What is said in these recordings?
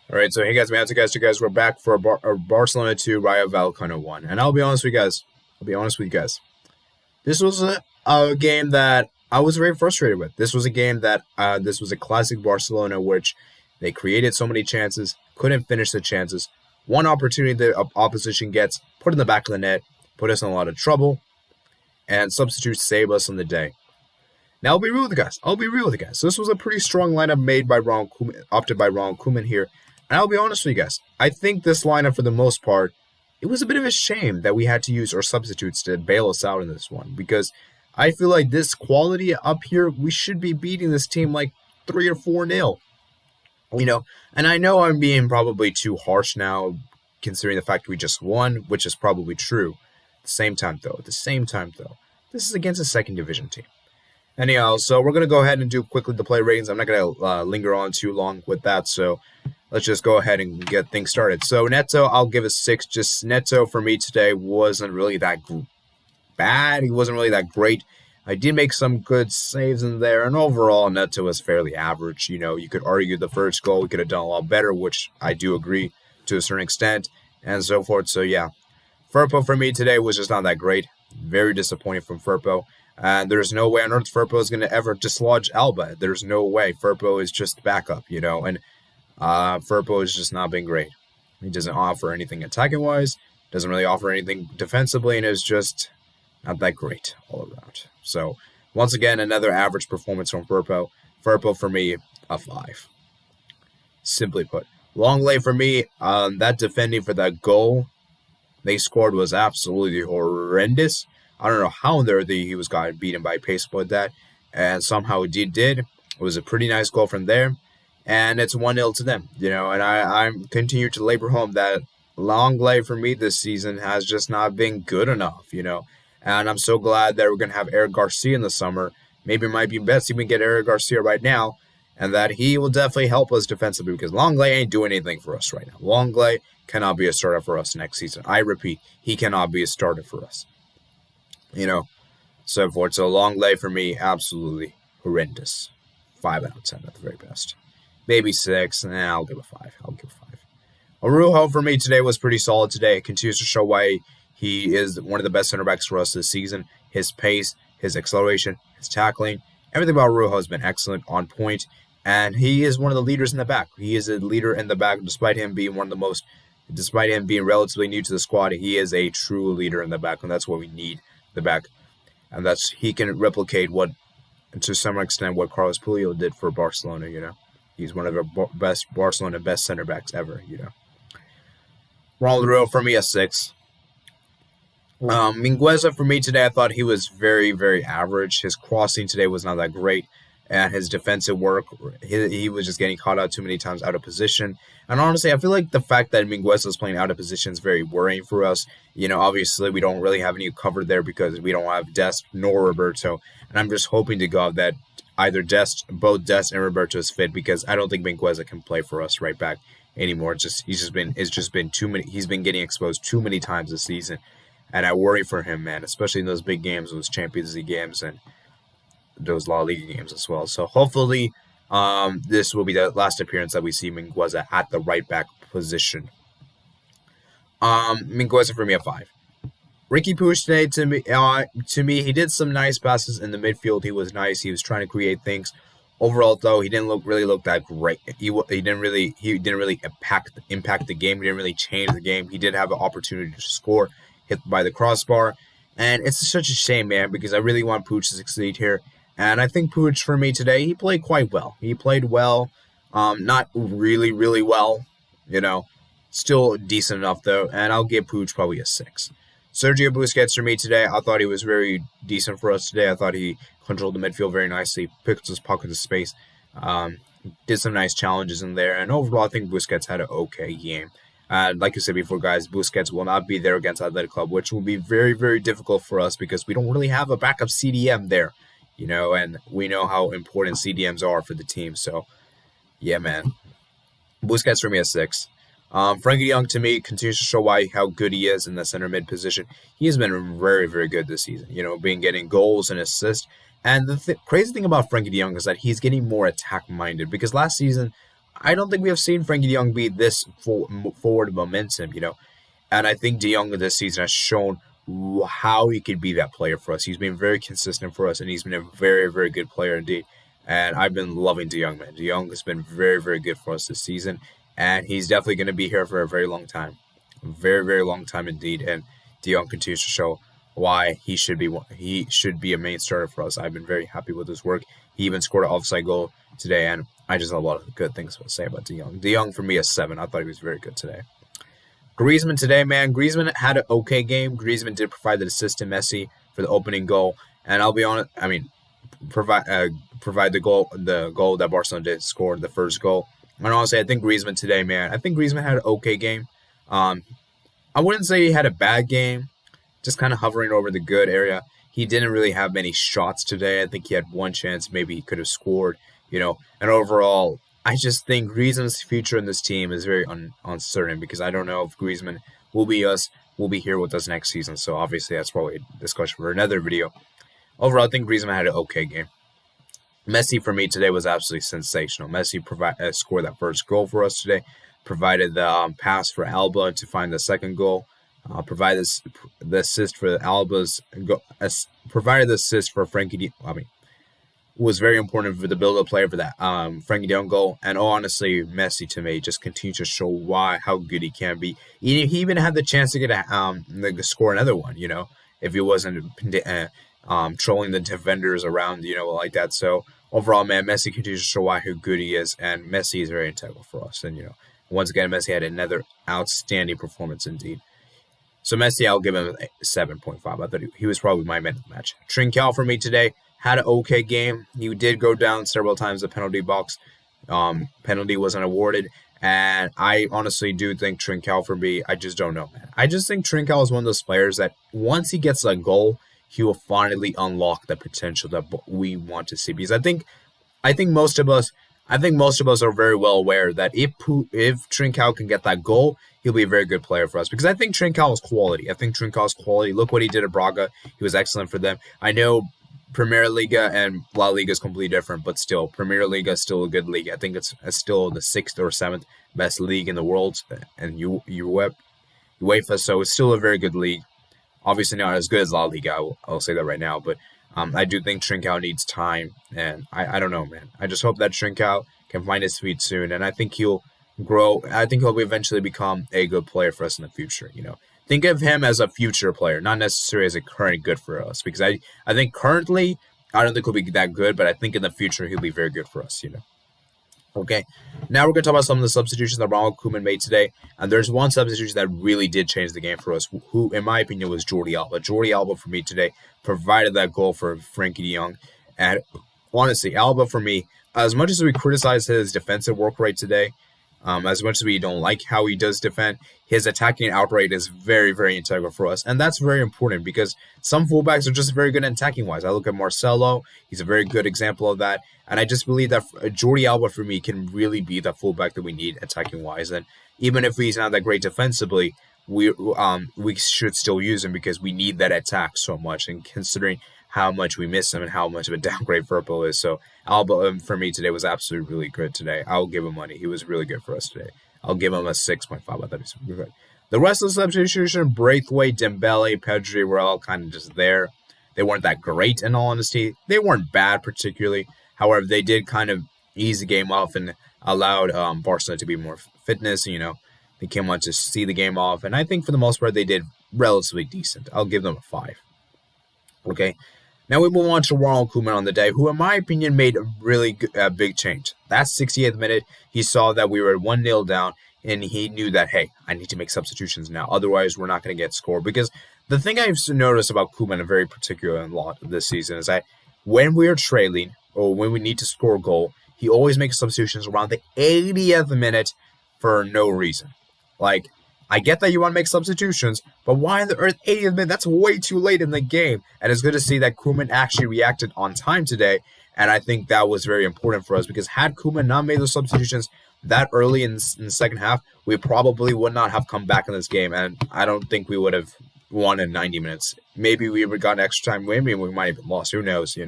All right, so hey guys, man, you guys, we're back for a Barcelona 2, Rayo Vallecano 1. And I'll be honest with you guys. I'll be honest with you guys. This was a game that I was very frustrated with. This was a game that this was a classic Barcelona, which they created so many chances, couldn't finish the chances. One opportunity the opposition gets, put in the back of the net, put us in a lot of trouble, and substitutes save us on the day. Now I'll be real with you guys. This was a pretty strong lineup made by Ron Koeman, opted by Ron Koeman here. And I'll be honest with you guys. I think this lineup, for the most part, it was a bit of a shame that we had to use our substitutes to bail us out in this one, because I feel like this quality up here, we should be beating this team like 3 or 4-0. And I know I'm being probably too harsh now, considering the fact we just won, which is probably true. At the same time, though, this is against a second division team. Anyhow, so we're going to go ahead and do quickly the play ratings. I'm not going to linger on too long with that, so let's just go ahead and get things started. So Neto, I'll give a 6. Just Neto for me today wasn't really that bad. He wasn't really that great. I did make some good saves in there, and overall Neto was fairly average. You could argue the first goal we could have done a lot better, which I do agree to a certain extent, and so forth. So yeah, Firpo for me today was just not that great. Very disappointing from Firpo. And there's no way on earth Firpo is going to ever dislodge Alba. There's no way. Firpo is just backup, and Firpo has just not been great. He doesn't offer anything attacking-wise, doesn't really offer anything defensively, and is just not that great all around. So, once again, another average performance from Firpo. Firpo, for me, a 5. Simply put. Longley, for me, that defending for that goal they scored was absolutely horrendous. I don't know how on earth he was got beaten by pace like that, and somehow he did. It was a pretty nice goal from there, and it's 1-0 to them, and I continue to labor home that Longley for me this season has just not been good enough, and I'm so glad that we're going to have Eric Garcia in the summer. Maybe it might be best if we get Eric Garcia right now, and that he will definitely help us defensively, because Longley ain't doing anything for us right now. Longley cannot be a starter for us next season. I repeat, he cannot be a starter for us. So forth. So Longley for me, absolutely horrendous. 5 out of 10 at the very best. Maybe 6. I'll give a 5. Araujo for me today was pretty solid today. It continues to show why he is one of the best center backs for us this season. His pace, his acceleration, his tackling, everything about Araujo has been excellent, on point, and he is one of the leaders in the back. He is a leader in the back, despite him being relatively new to the squad. He is a true leader in the back, and that's what we need. The back, and he can replicate to some extent, what Carlos Puyol did for Barcelona. He's one of the best center backs ever. Ronaldo for me a 6. Mingueza for me today, I thought he was very, very average. His crossing today was not that great, and his defensive work, he was just getting caught out too many times out of position. And honestly, I feel like the fact that Mingueza is playing out of position is very worrying for us. Obviously, we don't really have any cover there because we don't have Dest nor Roberto. And I'm just hoping to God that either both Dest and Roberto is fit, because I don't think Mingueza can play for us right back anymore. It's just been too many. He's been getting exposed too many times this season, and I worry for him, man, especially in those big games, those Champions League games and those La Liga games as well. So hopefully this will be the last appearance that we see Mingueza at the right back position. Mingueza for me a 5. Ricky Puig today, to me, he did some nice passes in the midfield. He was nice. He was trying to create things. Overall, though, he didn't really look that great. He didn't really impact the game. He didn't really change the game. He did have an opportunity to score, hit by the crossbar, and it's such a shame, man, because I really want Puig to succeed here. And I think Puig, for me today, he played quite well. He played well, not really, really well, still decent enough, though, and I'll give Puig probably a 6. Sergio Busquets for me today, I thought he was very decent for us today. I thought he controlled the midfield very nicely, picked his pockets of space, did some nice challenges in there, and overall, I think Busquets had an okay game. Like I said before, guys, Busquets will not be there against Athletic Club, which will be very, very difficult for us because we don't really have a backup CDM there, and we know how important CDMs are for the team. So, yeah, man. Busquets for me a 6. Frankie de Jong, to me, continues to show how good he is in the center mid position. He has been very, very good this season, getting goals and assists. And the crazy thing about Frankie de Jong is that he's getting more attack-minded, because last season, I don't think we have seen Frankie de Jong be this forward momentum, And I think de Jong this season has shown how he could be that player for us. He's been very consistent for us, and he's been a very, very good player indeed. And I've been loving de Jong, man. De Jong has been very, very good for us this season, and he's definitely going to be here for a very long time. Very, very long time indeed. And de Jong continues to show why he should be a main starter for us. I've been very happy with his work. He even scored an offside goal today, and I just have a lot of good things to say about de Jong. De Jong for me is 7. I thought he was very good today. Griezmann today, man. Griezmann had an okay game. Griezmann did provide the assist to Messi for the opening goal, and I'll be honest. I mean, provide the goal that Barcelona did score, the first goal. And honestly, I think Griezmann today, man. I think Griezmann had an okay game. I wouldn't say he had a bad game. Just kind of hovering over the good area. He didn't really have many shots today. I think he had one chance. Maybe he could have scored. And overall, I just think Griezmann's future in this team is very uncertain because I don't know if Griezmann will be here with us next season. So obviously that's probably a discussion for another video. Overall, I think Griezmann had an okay game. Messi for me today was absolutely sensational. Messi scored that first goal for us today, provided the pass for Alba to find the second goal, provided the assist for Alba's provided the assist for Frankie. Was very important for the build-up player for that Frankie de Jong goal. And honestly, Messi to me just continues to show how good he can be. He even had the chance to get score another one. If he wasn't trolling the defenders around, like that. So overall, man, Messi continues to show how good he is, and Messi is very integral for us. And once again, Messi had another outstanding performance indeed. So Messi, I'll give him a 7.5. I thought he was probably my man of the match. Trincao for me today had an okay game. He did go down several times the penalty box. Penalty wasn't awarded. And I honestly do think Trincao for me, I just don't know, man. I just think Trincao is one of those players that once he gets a goal, he will finally unlock the potential that we want to see. Because I think most of us are very well aware that if Trincao can get that goal, he'll be a very good player for us. Because I think Trincao is quality. Look what he did at Braga. He was excellent for them. I know Premier Liga and La Liga is completely different, but still, Premier Liga is still a good league. I think it's still the 6th or 7th best league in the world, and UEFA, so it's still a very good league. Obviously not as good as La Liga, I'll say that right now, but I do think Trincao needs time, and I don't know, man. I just hope that Trincao can find his feet soon, and I think he'll grow. I think he'll eventually become a good player for us in the future, Think of him as a future player, not necessarily as a current good for us. Because I think currently, I don't think he'll be that good, but I think in the future, he'll be very good for us, Okay, now we're going to talk about some of the substitutions that Ronald Koeman made today. And there's one substitution that really did change the game for us, who, in my opinion, was Jordi Alba. Jordi Alba, for me today, provided that goal for Frankie de Jong. And honestly, Alba, for me, as much as we criticize his defensive work rate today, as much as we don't like how he does defend, his attacking outright is very, very integral for us. And that's very important because some fullbacks are just very good attacking-wise. I look at Marcelo. He's a very good example of that. And I just believe that Jordi Alba, for me, can really be the fullback that we need attacking-wise. And even if he's not that great defensively, we should still use him because we need that attack so much. And considering how much we miss him and how much of a downgrade Firpo is. So Alba, for me today, was absolutely really good today. I'll give him money. He was really good for us today. I'll give him a 6.5. I thought he was really good. The rest of the substitution, Braithwaite, Dembele, Pedri, were all kind of just there. They weren't that great, in all honesty. They weren't bad particularly. However, they did kind of ease the game off and allowed Barcelona to be more fitness. They came on to see the game off. And I think for the most part, they did relatively decent. I'll give them a 5. Okay. Now we move on to Ronald Koeman on the day, who, in my opinion, made a really big change. That 68th minute, he saw that we were 1-0 down, and he knew that, hey, I need to make substitutions now. Otherwise, we're not going to get scored. Because the thing I've noticed about Koeman, very particular in a lot of this season, is that when we are trailing or when we need to score a goal, he always makes substitutions around the 80th minute for no reason. Like, I get that you want to make substitutions, but why on the earth 80th minute? That's way too late in the game. And it's good to see that Koeman actually reacted on time today. And I think that was very important for us because had Koeman not made those substitutions that early in the second half, we probably would not have come back in this game. And I don't think we would have won in 90 minutes. Maybe we would have gotten extra time. Maybe we might have lost. Who knows,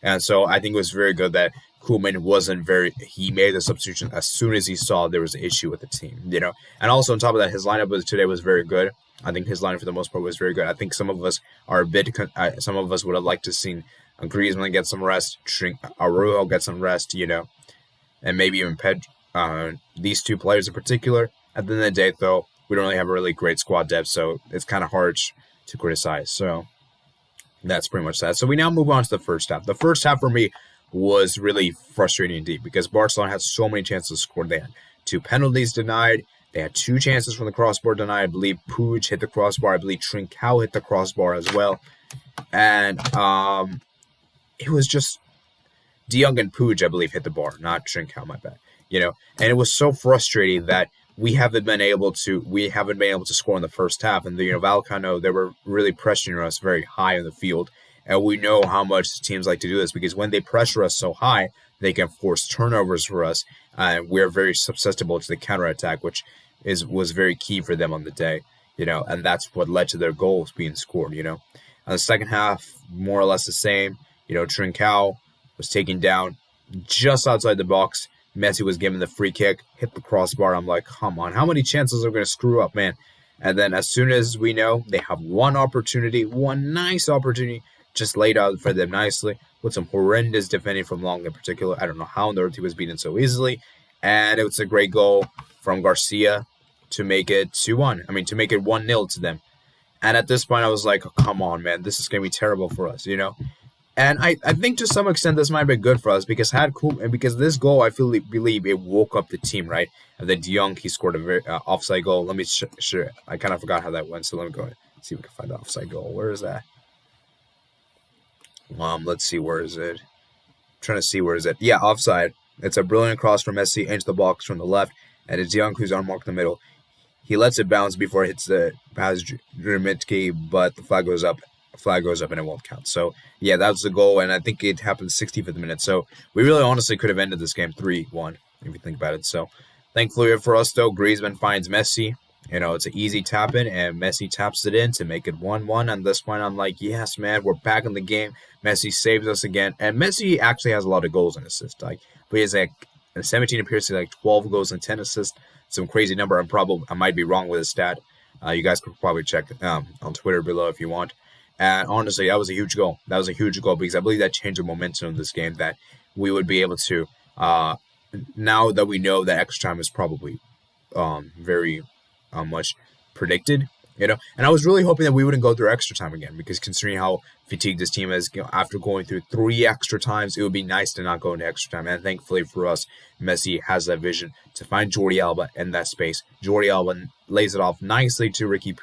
And so I think it was very good that Koeman he made the substitution as soon as he saw there was an issue with the team, And also on top of that, his lineup today was very good. I think his lineup for the most part was very good. I think some of us some of us would have liked to seen Griezmann get some rest, Araujo get some rest, and maybe even these two players in particular. At the end of the day, though, we don't really have a really great squad depth, so it's kind of hard to criticize. So that's pretty much that. So we now move on to the first half. The first half for me was really frustrating indeed because Barcelona had so many chances to score. They had 2 penalties denied. They had 2 chances from the crossbar denied. I believe Puig hit the crossbar. I believe Trincao hit the crossbar as well. And it was just Jong and Puig, I believe, hit the bar, not Trincao, my bad. And it was so frustrating that we haven't been able to score in the first half. And Vallecano, they were really pressuring us very high in the field. And we know how much teams like to do this because when they pressure us so high, they can force turnovers for us. And we're very susceptible to the counterattack, which was very key for them on the day, and that's what led to their goals being scored, And the second half, more or less the same. Trincao was taken down just outside the box. Messi was given the free kick, hit the crossbar. I'm like, come on, how many chances are we going to screw up, man? And then as soon as we know they have one nice opportunity, just laid out for them nicely with some horrendous defending from Long in particular. I don't know how on earth he was beaten so easily. And it was a great goal from Garcia to make it 2-1. To make it 1-0 to them. And at this point, I was like, oh, come on, man, this is going to be terrible for us, And I think to some extent this might be good for us because this goal, I believe it woke up the team, right? And then Jong, he scored a very offside goal. Let me sure. I kind of forgot how that went, so let me go see if we can find the offside goal. Where is that? Let's see, where is it? I'm trying to see where is it. Yeah, offside. It's a brilliant cross from Messi into the box from the left, and it's Jong who's unmarked in the middle. He lets it bounce before it hits the pass Dramitki, but the flag goes up. And it won't count. So, yeah, that was the goal, and I think it happened 65th minute. So, we really honestly could have ended this game 3-1, if you think about it. So, thankfully for us, though, Griezmann finds Messi. It's an easy tap-in, and Messi taps it in to make it 1-1. And this point, I'm like, yes, man, we're back in the game. Messi saves us again. And Messi actually has a lot of goals and assists. But he has, in 17 appearances, 12 goals and 10 assists. Some crazy number. I might be wrong with his stat. You guys could probably check on Twitter below if you want. And honestly, that was a huge goal. That was a huge goal because I believe that changed the momentum of this game, that we would be able to, now that we know that extra time is probably very much predicted, And I was really hoping that we wouldn't go through extra time again because considering how fatigued this team is, after going through 3 extra times, it would be nice to not go into extra time. And thankfully for us, Messi has that vision to find Jordi Alba in that space. Jordi Alba lays it off nicely to Frenkie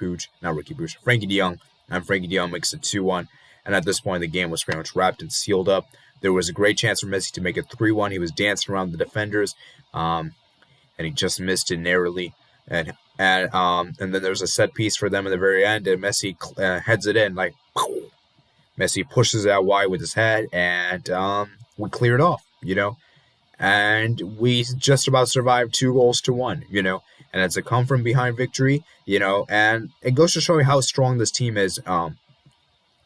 de Jong. And Frenkie de Jong makes it 2-1. And at this point, the game was pretty much wrapped and sealed up. There was a great chance for Messi to make it 3-1. He was dancing around the defenders, and he just missed it narrowly. And then there was a set piece for them at the very end, and Messi heads it in Messi pushes it out wide with his head, and we cleared off, And we just about survived 2-1, And it's a come from behind victory, And it goes to show you how strong this team is.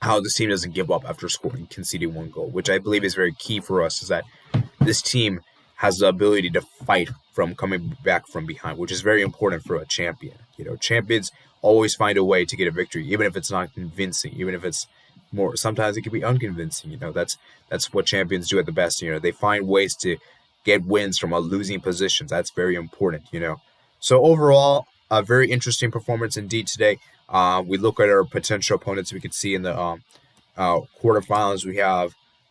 How this team doesn't give up after conceding 1 goal, which I believe is very key for us. Is that this team has the ability to fight from coming back from behind, which is very important for a champion. Champions always find a way to get a victory, even if it's not convincing, even if it's more. Sometimes it can be unconvincing. That's what champions do at the best. They find ways to get wins from a losing positions. That's very important. So overall, a very interesting performance indeed today. We look at our potential opponents. We could see in the quarterfinals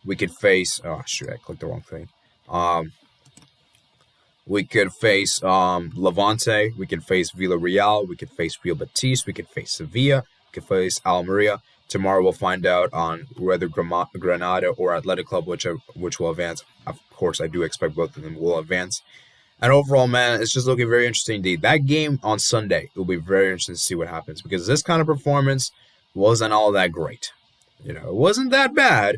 we could face. Oh shoot! I clicked the wrong thing. We could face Levante. We could face Villarreal. We could face Real Betis. We could face Sevilla. We could face Almeria. Tomorrow we'll find out on whether Granada or Athletic Club, which will advance. Of course, I do expect both of them will advance. And overall, man, it's just looking very interesting indeed. That game on Sunday, it will be very interesting to see what happens because this kind of performance wasn't all that great. It wasn't that bad,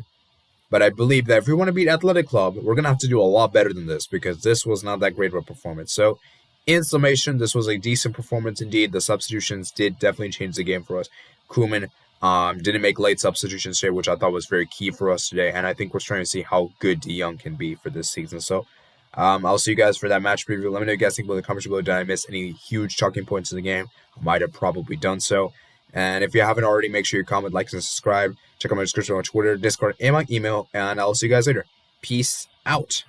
but I believe that if we want to beat Athletic Club, we're going to have to do a lot better than this because this was not that great of a performance. So, in summation, this was a decent performance indeed. The substitutions did definitely change the game for us. Koeman Didn't make late substitutions today, which I thought was very key for us today. And I think we're trying to see how good Jong can be for this season. So I'll see you guys for that match preview. Let me know what you guys think about the comments below. Did I miss any huge talking points in the game? I might have probably done so. And if you haven't already, make sure you comment, like, and subscribe. Check out my description on Twitter, Discord, and my email. And I'll see you guys later. Peace out.